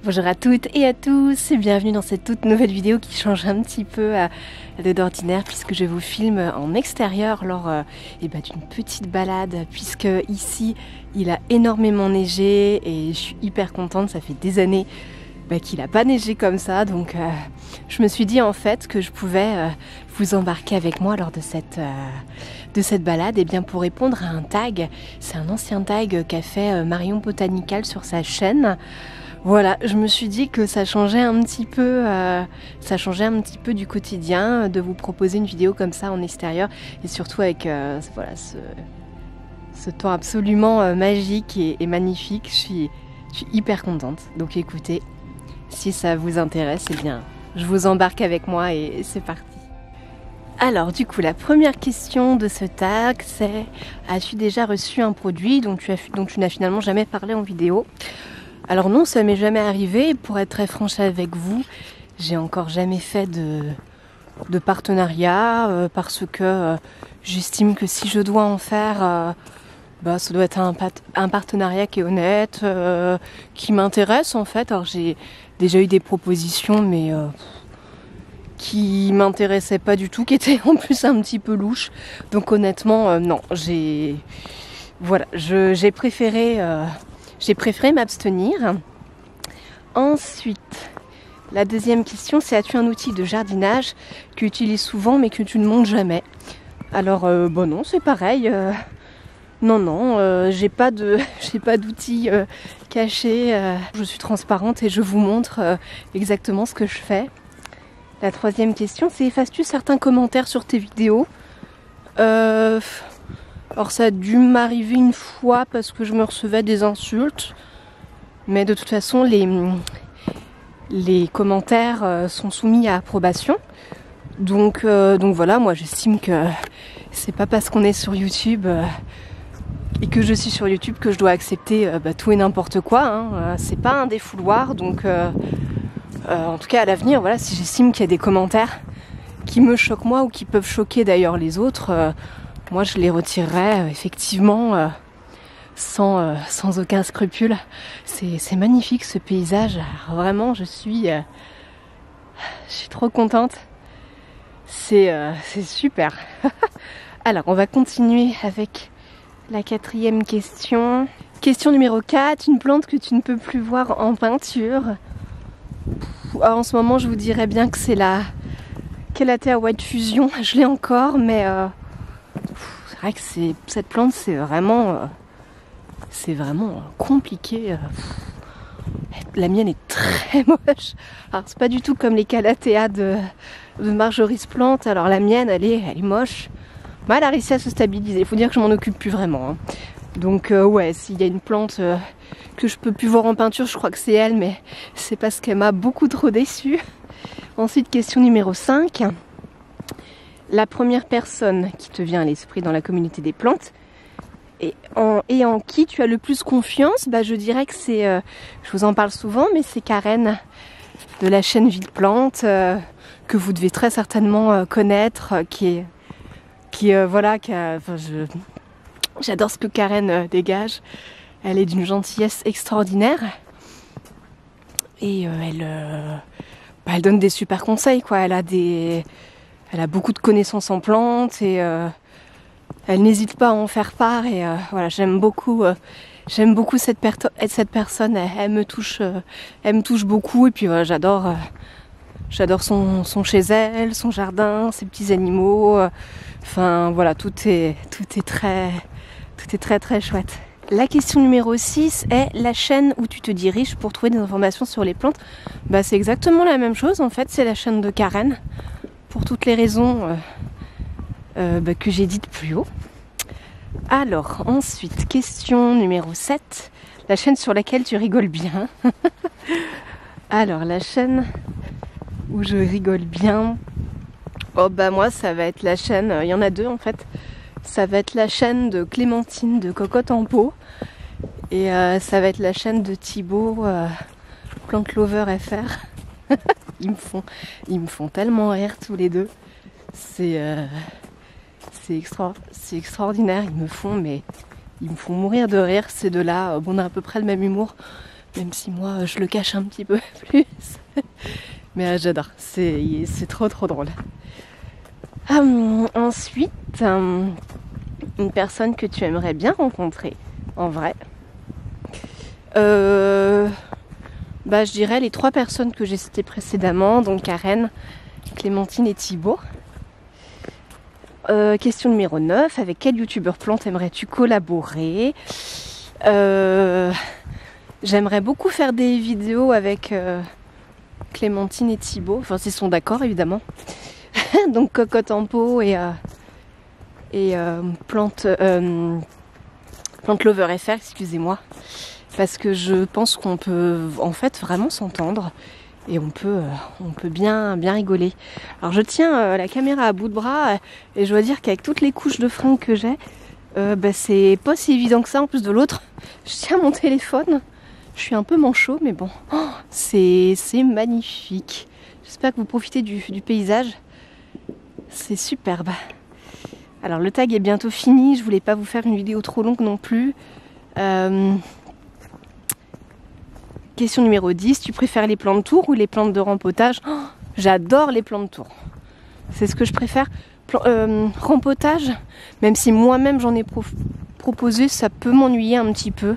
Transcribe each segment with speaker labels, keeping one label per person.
Speaker 1: Bonjour à toutes et à tous et bienvenue dans cette toute nouvelle vidéo qui change un petit peu d'ordinaire puisque je vous filme en extérieur lors d'une petite balade puisque ici il a énormément neigé et je suis hyper contente, ça fait des années qu'il n'a pas neigé comme ça donc je me suis dit en fait que je pouvais vous embarquer avec moi lors de cette balade et bien pour répondre à un tag, c'est un ancien tag qu'a fait Marion Botanical sur sa chaîne. Voilà, je me suis dit que ça changeait un petit peu du quotidien de vous proposer une vidéo comme ça en extérieur et surtout avec ce temps absolument magique et magnifique. Je suis hyper contente. Donc écoutez, si ça vous intéresse, eh bien, je vous embarque avec moi et c'est parti. Alors du coup, la première question de ce tag, c'est: as-tu déjà reçu un produit dont tu n'as finalement jamais parlé en vidéo? Alors non, ça m'est jamais arrivé. Pour être très franche avec vous, j'ai encore jamais fait de partenariat parce que j'estime que si je dois en faire, ça doit être un partenariat qui est honnête, qui m'intéresse en fait. Alors j'ai déjà eu des propositions, mais qui m'intéressaient pas du tout, qui étaient en plus un petit peu louches. Donc honnêtement, non, j'ai préféré m'abstenir. Ensuite, la deuxième question, c'est: as-tu un outil de jardinage que tu utilises souvent mais que tu ne montes jamais? Alors, non, c'est pareil. Non, j'ai pas d'outil caché. Je suis transparente et je vous montre exactement ce que je fais. La troisième question, c'est: effaces-tu certains commentaires sur tes vidéos? Alors ça a dû m'arriver une fois parce que je me recevais des insultes. Mais de toute façon, les commentaires sont soumis à approbation. Donc voilà, moi j'estime que c'est pas parce qu'on est sur YouTube et que je suis sur YouTube que je dois accepter tout et n'importe quoi. Hein. C'est pas un défouloir, donc en tout cas à l'avenir, voilà, si j'estime qu'il y a des commentaires qui me choquent moi ou qui peuvent choquer d'ailleurs les autres, moi je les retirerai effectivement sans aucun scrupule. C'est magnifique ce paysage. Alors, vraiment je suis trop contente. C'est super. Alors on va continuer avec la quatrième question. Question numéro 4, une plante que tu ne peux plus voir en peinture. En ce moment je vous dirais bien que c'est la Calathea White Fusion. Je l'ai encore, mais c'est vrai que cette plante c'est vraiment compliqué. La mienne est très moche. Alors c'est pas du tout comme les Calathea de Marjorie's Plante. Alors la mienne elle est moche. Mais elle a réussi à se stabiliser. Il faut dire que je m'en occupe plus vraiment. Hein. Donc ouais, s'il y a une plante que je peux plus voir en peinture, je crois que c'est elle, mais c'est parce qu'elle m'a beaucoup trop déçue. Ensuite, question numéro 5. La première personne qui te vient à l'esprit dans la communauté des plantes et en qui tu as le plus confiance, je dirais que c'est, je vous en parle souvent, mais c'est Karen de la chaîne Vie de Plantes, que vous devez très certainement connaître, j'adore ce que Karen dégage. Elle est d'une gentillesse extraordinaire et elle donne des super conseils, quoi. Elle a beaucoup de connaissances en plantes et elle n'hésite pas à en faire part et voilà, j'aime beaucoup cette personne. Elle me touche beaucoup et puis voilà, j'adore son chez elle, son jardin, ses petits animaux. Enfin voilà, tout est très très chouette. La question numéro 6 est la chaîne où tu te diriges pour trouver des informations sur les plantes. C'est exactement la même chose en fait, c'est la chaîne de Karen pour toutes les raisons que j'ai dites plus haut. Alors ensuite, question numéro 7, la chaîne sur laquelle tu rigoles bien. Alors la chaîne où je rigole bien, moi ça va être la chaîne, il y en a deux en fait. Ça va être la chaîne de Clémentine de Cocotte en Pot et ça va être la chaîne de Thibaut Plant Lover FR. Ils me font tellement rire tous les deux. C'est extraordinaire. Ils me font mourir de rire ces deux-là. On a à peu près le même humour, Même si moi je le cache un petit peu plus. Mais j'adore, c'est trop drôle. Ensuite, une personne que tu aimerais bien rencontrer, en vrai. Je dirais les 3 personnes que j'ai citées précédemment, donc Karen, Clémentine et Thibaut. Question numéro 9, avec quel youtubeur plante aimerais-tu collaborer? J'aimerais beaucoup faire des vidéos avec Clémentine et Thibaut, enfin s'ils sont d'accord évidemment. Donc Cocotte en pot et Plante Lover FR, excusez-moi. Parce que je pense qu'on peut en fait vraiment s'entendre et on peut bien rigoler. Alors je tiens la caméra à bout de bras et je dois dire qu'avec toutes les couches de fringues que j'ai, c'est pas si évident que ça en plus de l'autre. Je tiens mon téléphone, je suis un peu manchot mais bon, c'est magnifique. J'espère que vous profitez du paysage. C'est superbe. Alors le tag est bientôt fini, je voulais pas vous faire une vidéo trop longue non plus. Question numéro 10, tu préfères les plantes de tour ou les plantes de rempotage? J'adore les plantes de tour. C'est ce que je préfère. Rempotage, même si moi-même j'en ai proposé, ça peut m'ennuyer un petit peu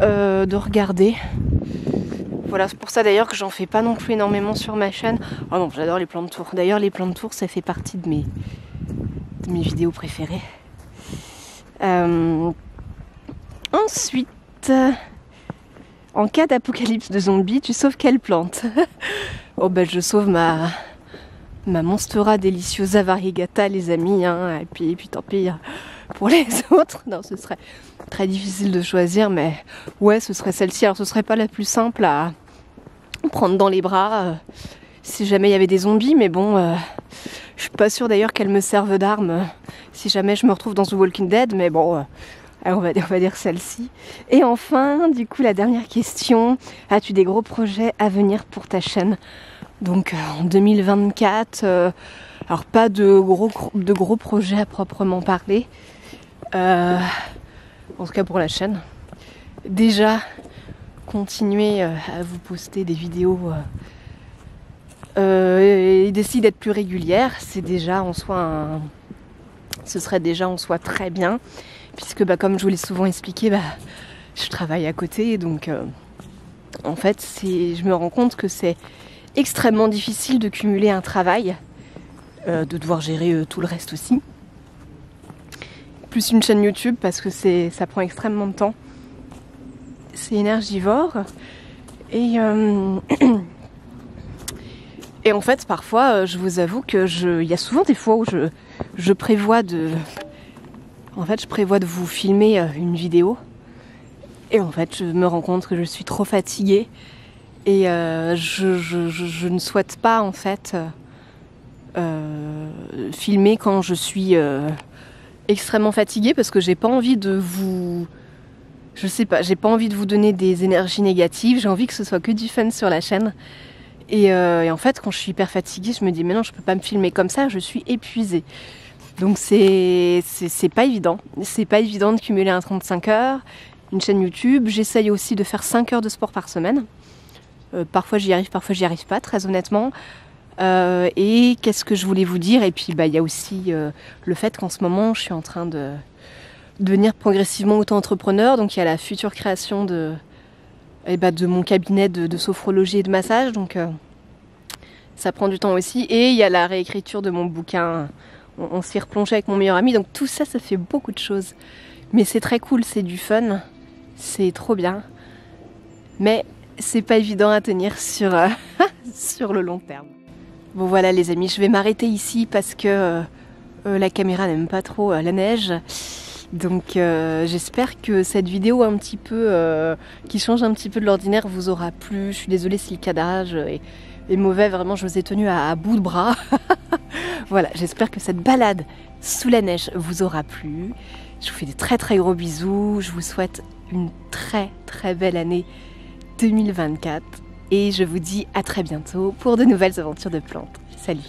Speaker 1: de regarder. Voilà, c'est pour ça d'ailleurs que j'en fais pas non plus énormément sur ma chaîne. Oh non, j'adore les plantes de tour. D'ailleurs, les plantes de tour, ça fait partie de mes vidéos préférées. Ensuite, en cas d'apocalypse de zombies, tu sauves quelle plante? Je sauve ma Monstera Deliciosa Variegata, les amis. Hein, et puis tant pis pour les autres. Non, ce serait très difficile de choisir, mais ouais, ce serait celle-ci. Alors, ce serait pas la plus simple à prendre dans les bras si jamais il y avait des zombies, mais bon, je suis pas sûre d'ailleurs qu'elle me serve d'arme si jamais je me retrouve dans The Walking Dead, mais bon, on va dire celle-ci. Et enfin, du coup, la dernière question, as-tu des gros projets à venir pour ta chaîne? Donc en 2024, alors pas de gros projets à proprement parler, en tout cas pour la chaîne. Déjà, continuer à vous poster des vidéos et d'essayer d'être plus régulière, c'est déjà en soi ce serait déjà en soi très bien, puisque comme je vous l'ai souvent expliqué, je travaille à côté, donc en fait je me rends compte que c'est extrêmement difficile de cumuler un travail, de devoir gérer tout le reste aussi, plus une chaîne YouTube parce que ça prend extrêmement de temps. C'est énergivore et en fait parfois je vous avoue que il y a souvent des fois où je prévois de vous filmer une vidéo et en fait je me rends compte que je suis trop fatiguée et je ne souhaite pas en fait filmer quand je suis extrêmement fatiguée parce que j'ai pas envie de vous... Je sais pas, j'ai pas envie de vous donner des énergies négatives, j'ai envie que ce soit que du fun sur la chaîne. Et en fait, quand je suis hyper fatiguée, je me dis mais non, je peux pas me filmer comme ça, je suis épuisée. Donc c'est pas évident. C'est pas évident de cumuler un 35 heures, une chaîne YouTube. J'essaye aussi de faire 5 heures de sport par semaine. Parfois j'y arrive, parfois j'y arrive pas, très honnêtement. Et qu'est-ce que je voulais vous dire? Et puis il y a aussi le fait qu'en ce moment, je suis en train de devenir progressivement auto-entrepreneur, donc il y a la future création de mon cabinet de sophrologie et de massage, donc ça prend du temps aussi, et il y a la réécriture de mon bouquin, on s'y replongeait avec mon meilleur ami, donc tout ça, ça fait beaucoup de choses, mais c'est très cool, c'est du fun, c'est trop bien, mais c'est pas évident à tenir sur, sur le long terme. Bon voilà les amis, je vais m'arrêter ici parce que la caméra n'aime pas trop la neige. Donc j'espère que cette vidéo un petit peu qui change un petit peu de l'ordinaire vous aura plu. Je suis désolée si le cadrage est mauvais, vraiment je vous ai tenu à bout de bras. Voilà, j'espère que cette balade sous la neige vous aura plu. Je vous fais des très très gros bisous. Je vous souhaite une très très belle année 2024. Et je vous dis à très bientôt pour de nouvelles aventures de plantes. Salut!